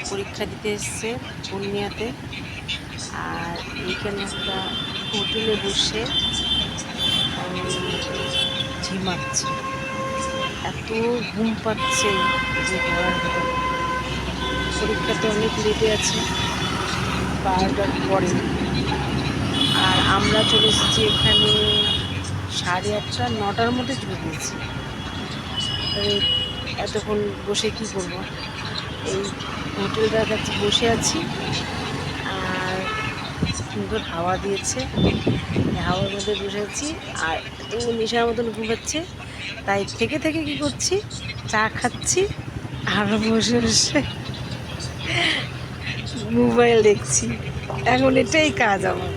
পরীক্ষা দিতে এসছে পূর্ণিয়াতে। আর এইখানে একটা হোটেলে বসে ঝিমাচ্ছে, এত ঘুম পাচ্ছে যে বলার কথা না। পরীক্ষাতে অনেক লেটে আছে, 12টার পরে। আর আমরা চলে এসেছি এখানে 8:30 9টার মধ্যে চলে গিয়েছি। এতক্ষণ বসে কি করব, এই হোটেলটার কাছে বসে আছি। আর সুন্দর হাওয়া দিয়েছে, হাওয়ার মধ্যে বসে আছি। আর এত নেশার মতন ঘুমাচ্ছে, তাই থেকে থেকে কি করছি, চা খাচ্ছি আর বসে বসে মোবাইল দেখছি। এখন এটাই কাজ আমার।